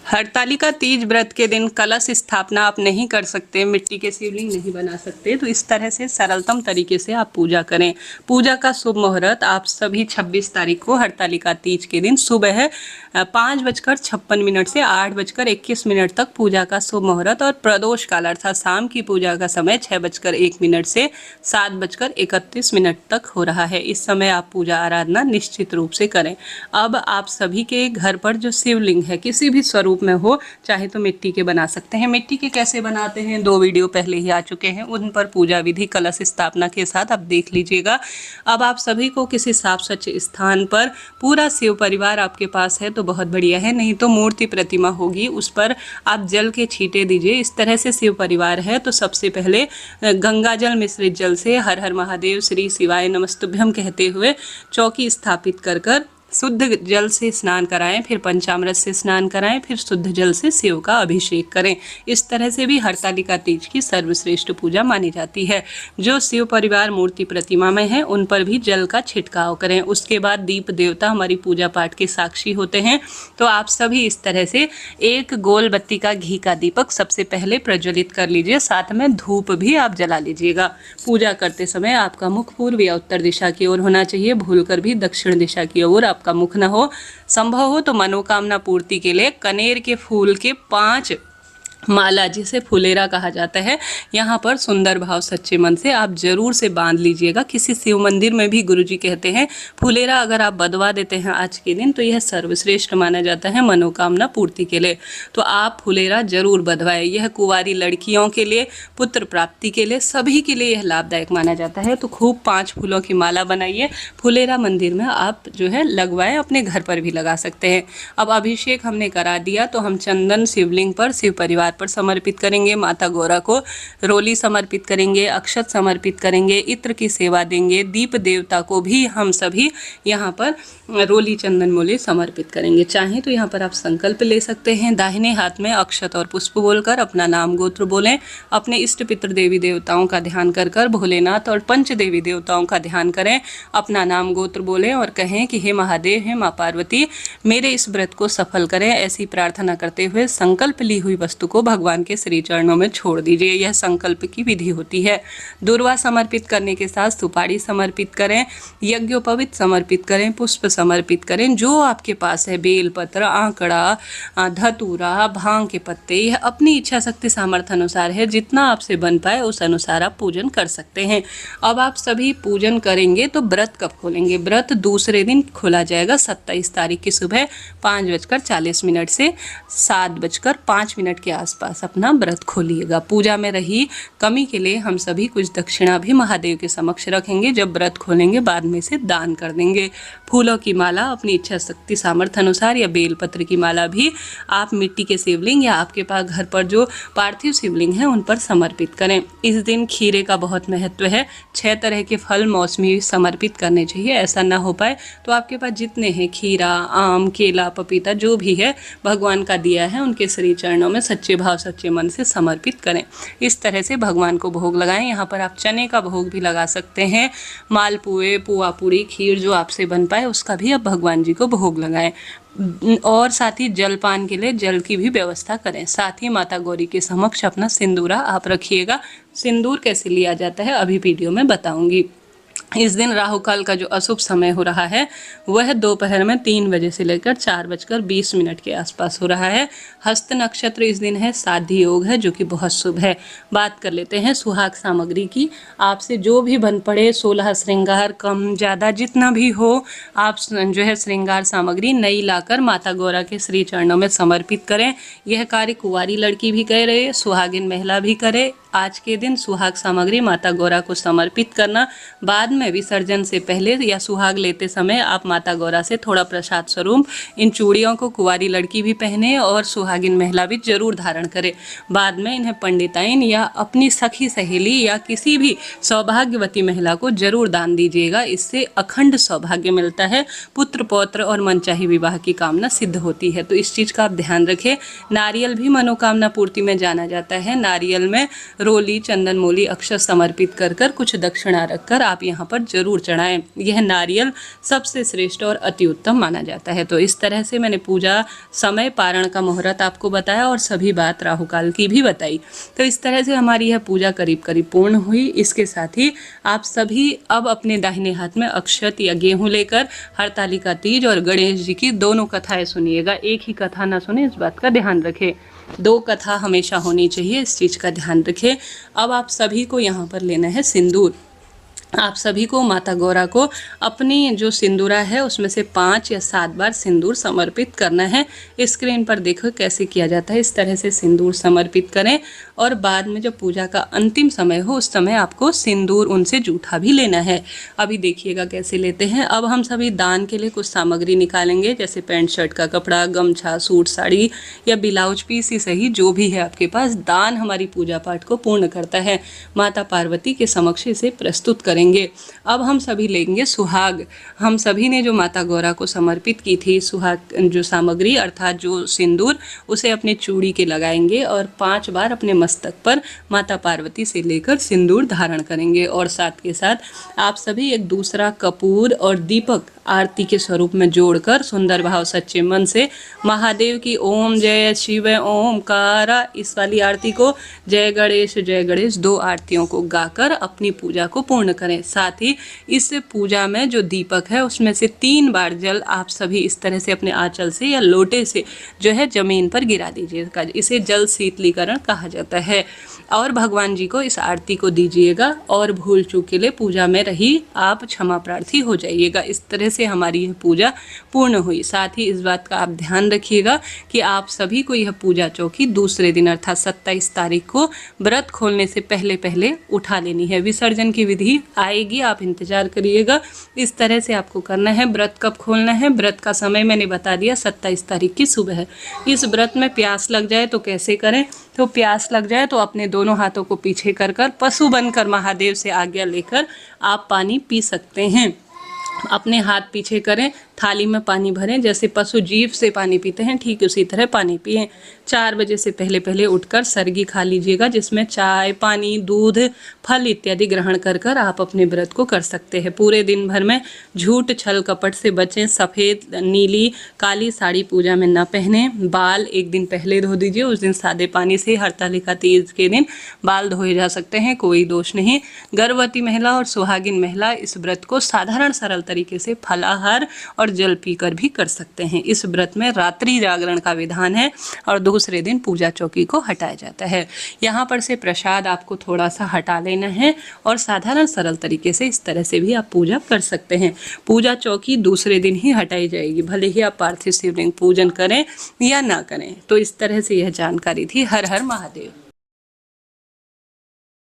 हरतालिका तीज व्रत के दिन कलश स्थापना आप नहीं कर सकते, मिट्टी के शिवलिंग नहीं बना सकते, तो इस तरह से सरलतम तरीके से आप पूजा करें। पूजा का शुभ मुहूर्त आप सभी 26 तारीख को हरतालिका तीज के दिन सुबह 5:56 से 8:21 तक पूजा का शुभ मुहूर्त और प्रदोष काल अर्थात शाम की पूजा का समय 6:01 से 7:31 तक हो रहा है। इस समय आप पूजा आराधना निश्चित रूप से करें। अब आप सभी के घर पर जो शिवलिंग है किसी भी स्वरूप में हो, चाहे तो मिट्टी के बना सकते हैं। मिट्टी के कैसे बनाते हैं 2 वीडियो पहले ही आ चुके हैं, उन पर पूजा विधि कलश स्थापना के साथ आप देख लीजिएगा। अब आप सभी को किसी साफ स्वच्छ स्थान पर, पूरा शिव परिवार आपके पास है तो बहुत बढ़िया है, नहीं तो मूर्ति प्रतिमा होगी उस पर आप जल के छींटे दीजिए। इस तरह से शिव परिवार है तो सबसे पहले गंगा जल मिश्रित जल से हर हर महादेव श्री शिवाय नमस्तुभ्यम कहते हुए चौकी स्थापित कर कर शुद्ध जल से स्नान कराएं, फिर पंचामृत से स्नान कराएं, फिर शुद्ध जल से शिव का अभिषेक करें। इस तरह से भी हरतालिका तीज की सर्वश्रेष्ठ पूजा मानी जाती है। जो शिव परिवार मूर्ति प्रतिमा में है उन पर भी जल का छिड़काव करें। उसके बाद दीप देवता हमारी पूजा पाठ के साक्षी होते हैं, तो आप सभी इस तरह से एक गोल बत्ती का घी का दीपक सबसे पहले प्रज्वलित कर लीजिए, साथ में धूप भी आप जला लीजिएगा। पूजा करते समय आपका मुख पूर्व या उत्तर दिशा की ओर होना चाहिए, भूलकर भी दक्षिण दिशा की ओर आपका मुख न हो। संभव हो तो मनोकामना पूर्ति के लिए कनेर के फूल के 5 माला, जिसे फुलेरा कहा जाता है, यहाँ पर सुंदर भाव सच्चे मन से आप जरूर से बांध लीजिएगा। किसी शिव मंदिर में भी गुरुजी कहते हैं फुलेरा अगर आप बंधवा देते हैं आज के दिन तो यह सर्वश्रेष्ठ माना जाता है मनोकामना पूर्ति के लिए, तो आप फुलेरा जरूर बंधवाएं। यह कुंवारी लड़कियों के लिए, पुत्र प्राप्ति के लिए, सभी के लिए यह लाभदायक माना जाता है। तो खूब 5 फूलों की माला बनाइए, फुलेरा मंदिर में आप जो है लगवाएं, अपने घर पर भी लगा सकते हैं। अब अभिषेक हमने करा दिया तो हम चंदन शिवलिंग पर शिव परिवार पर समर्पित करेंगे, माता गौरा को रोली समर्पित करेंगे, अक्षत समर्पित करेंगे, इत्र की सेवा देंगे, दीप देवता को भी हम सभी यहाँ पर रोली चंदन मोली समर्पित करेंगे। चाहें तो यहाँ पर आप संकल्प ले सकते हैं। दाहिने हाथ में अक्षत और पुष्प बोलकर अपना नाम गोत्र बोलें, अपने इष्ट पितृ देवी देवताओं का ध्यान कर कर भोलेनाथ और पंच देवी देवताओं का ध्यान करें, अपना नाम गोत्र बोलें और कहें कि हे महादेव, हे माँ पार्वती, मेरे इस व्रत को सफल करें। ऐसी प्रार्थना करते हुए संकल्प ली हुई वस्तु को भगवान के श्री चरणों में छोड़ दीजिए। यह संकल्प की विधि होती है। दुर्वा समर्पित करने के साथ सुपारी समर्पित करें, यज्ञोपवीत समर्पित करें, पुष्प समर्पित करें, जो आपके पास है, बेलपत्र, आंकड़ा, धतूरा, भांग के पत्ते, यह अपनी इच्छा शक्ति सामर्थ्य अनुसार है, जितना आपसे बन पाए उस अनुसार आप पूजन कर सकते हैं। अब आप सभी पूजन करेंगे तो व्रत कब खोलेंगे? व्रत दूसरे दिन खोला जाएगा 27 तारीख की सुबह 5:40 से 7:05 के आसपास अपना व्रत खोलिएगा। पूजा में रही कमी के लिए हम सभी कुछ दक्षिणा भी महादेव के समक्ष रखेंगे। जब व्रत खोलेंगे बाद में से दान कर देंगे। फूलों की माला अपनी इच्छा शक्ति सामर्थ्य अनुसार या बेलपत्र की माला भी आप मिट्टी के शिवलिंग या आपके पास घर पर जो पार्थिव शिवलिंग है उन पर समर्पित करें। इस दिन खीरे का बहुत महत्व है। 6 तरह के फल मौसमी समर्पित करने चाहिए। ऐसा ना हो पाए तो आपके पास जितने हैं, खीरा, आम, केला, पपीता, जो भी है भगवान का दिया है, उनके श्री चरणों में सच्चे भाव सच्चे मन से समर्पित करें। इस तरह से भगवान को भोग लगाएं। यहाँ पर आप चने का भोग भी लगा सकते हैं, मालपुए, पुआ पूरी, खीर जो आपसे बन पाए उसका भी आप भगवान जी को भोग लगाएं। और साथ ही जलपान के लिए जल की भी व्यवस्था करें। साथ ही माता गौरी के समक्ष अपना सिंदूरा आप रखिएगा। सिंदूर कैसे लिया जाता है अभी वीडियो में बताऊंगी। इस दिन राहु काल का जो अशुभ समय हो रहा है वह दोपहर में 3 बजे से लेकर 4:20 के आसपास हो रहा है। हस्त नक्षत्र इस दिन है, साध्य योग है जो कि बहुत शुभ है। बात कर लेते हैं सुहाग सामग्री की। आपसे जो भी बन पड़े 16 श्रृंगार, कम ज़्यादा जितना भी हो, आप जो है श्रृंगार सामग्री नई लाकर माता गौरा के श्री चरणों में समर्पित करें। यह कार्य कुंवारी लड़की भी कर रहे, सुहागिन महिला भी करे। आज के दिन सुहाग सामग्री माता गौरा को समर्पित करना। बाद में विसर्जन से पहले या सुहाग लेते समय आप माता गौरा से थोड़ा प्रसाद स्वरूप इन चूड़ियों को कुंवारी लड़की भी पहने और सुहागिन महिला भी जरूर धारण करे। बाद में इन्हें पंडिताइन या अपनी सखी सहेली या किसी भी सौभाग्यवती महिला को जरूर दान दीजिएगा। इससे अखंड सौभाग्य मिलता है, पुत्र पौत्र और मनचाही विवाह की कामना सिद्ध होती है। तो इस चीज़ का आप ध्यान रखें। नारियल भी मनोकामना पूर्ति में जाना जाता है। नारियल में रोली, चंदन मोली, अक्षत समर्पित कर कर कुछ दक्षिणा रखकर आप यहाँ पर जरूर चढ़ाएं। यह नारियल सबसे श्रेष्ठ और अति उत्तम माना जाता है। तो इस तरह से मैंने पूजा समय, पारण का मुहूर्त आपको बताया और सभी बात राहु काल की भी बताई। तो इस तरह से हमारी यह पूजा करीब करीब पूर्ण हुई। इसके साथ ही आप सभी अब अपने दाहिने हाथ में अक्षत या गेहूं लेकर हरतालिका तीज और गणेश जी की दोनों कथाएं सुनिएगा। एक ही कथा ना सुने, इस बात का ध्यान रखें। 2 कथा हमेशा होनी चाहिए, इस चीज़ का ध्यान रखें। अब आप सभी को यहाँ पर लेना है सिंदूर। आप सभी को माता गौरा को अपनी जो सिंदूरा है उसमें से 5 या 7 बार सिंदूर समर्पित करना है। स्क्रीन पर देखो कैसे किया जाता है। इस तरह से सिंदूर समर्पित करें और बाद में जब पूजा का अंतिम समय हो उस समय आपको सिंदूर उनसे जूठा भी लेना है। अभी देखिएगा कैसे लेते हैं। अब हम सभी दान के लिए कुछ सामग्री निकालेंगे, जैसे पैंट शर्ट का कपड़ा, गमछा, सूट साड़ी या ब्लाउज पीस ही सही, जो भी है आपके पास। दान हमारी पूजा पाठ को पूर्ण करता है। माता पार्वती के समक्ष इसे प्रस्तुत करेंगे। अब हम सभी लेंगे सुहाग। हम सभी ने जो माता गौरा को समर्पित की थी सुहाग जो सामग्री अर्थात जो सिंदूर, उसे अपने चूड़ी के लगाएंगे और 5 बार अपने मस्तक पर माता पार्वती से लेकर सिंदूर धारण करेंगे। और साथ के साथ आप सभी एक दूसरा कपूर और दीपक आरती के स्वरूप में जोड़कर सुंदर भाव सच्चे मन से महादेव की ओम जय शिव ओमकारा इस वाली आरती को जय गणेश 2 आरतियों को गाकर अपनी पूजा को पूर्ण करें। साथ ही इस पूजा में जो दीपक है उसमें से 3 बार जल आप सभी इस तरह से अपने आंचल से या लोटे से जो है जमीन पर गिरा दीजिएगा। इसे जल शीतलीकरण कहा जाता है। और भगवान जी को इस आरती को दीजिएगा और भूल चूक के लिए पूजा में रही आप क्षमा प्रार्थी हो जाइएगा। इस तरह से हमारी यह पूजा पूर्ण हुई। साथ ही इस बात का आप ध्यान रखिएगा कि आप सभी को यह पूजा चौकी दूसरे दिन अर्थात 27 तारीख को व्रत खोलने से पहले उठा लेनी है। विसर्जन की विधि आएगी, आप इंतजार करिएगा। इस तरह से आपको करना है। व्रत कब खोलना है? व्रत का समय मैंने बता दिया 27 तारीख की सुबह। इस व्रत में प्यास लग जाए तो कैसे करें? तो प्यास लग जाए तो अपने दोनों हाथों को पीछे कर पशु बनकर महादेव से आज्ञा लेकर आप पानी पी सकते हैं। अपने हाथ पीछे करें, थाली में पानी भरें, जैसे पशु जीभ से पानी पीते हैं ठीक उसी तरह पानी पिएं। 4 बजे से पहले उठकर सरगी खा लीजिएगा, जिसमें चाय, पानी, दूध, फल इत्यादि ग्रहण कर आप अपने व्रत को कर सकते हैं। पूरे दिन भर में झूठ छल कपट से बचें। सफ़ेद, नीली, काली साड़ी पूजा में न पहने। बाल एक दिन पहले धो दीजिए, उस दिन सादे पानी से हरतालिका तीज के दिन बाल धोए जा सकते हैं, कोई दोष नहीं। गर्भवती महिला और सुहागिन महिला इस व्रत को साधारण सरल तरीके से फलाहार और जल पीकर भी कर सकते हैं। इस व्रत में रात्रि जागरण का विधान है और दूसरे दिन पूजा चौकी को हटाया जाता है। यहाँ पर से प्रसाद आपको थोड़ा सा हटा लेना है और साधारण सरल तरीके से इस तरह से भी आप पूजा कर सकते हैं। पूजा चौकी दूसरे दिन ही हटाई जाएगी, भले ही आप पार्थिव शिवलिंग पूजन करें या ना करें। तो इस तरह से यह जानकारी थी। हर हर महादेव।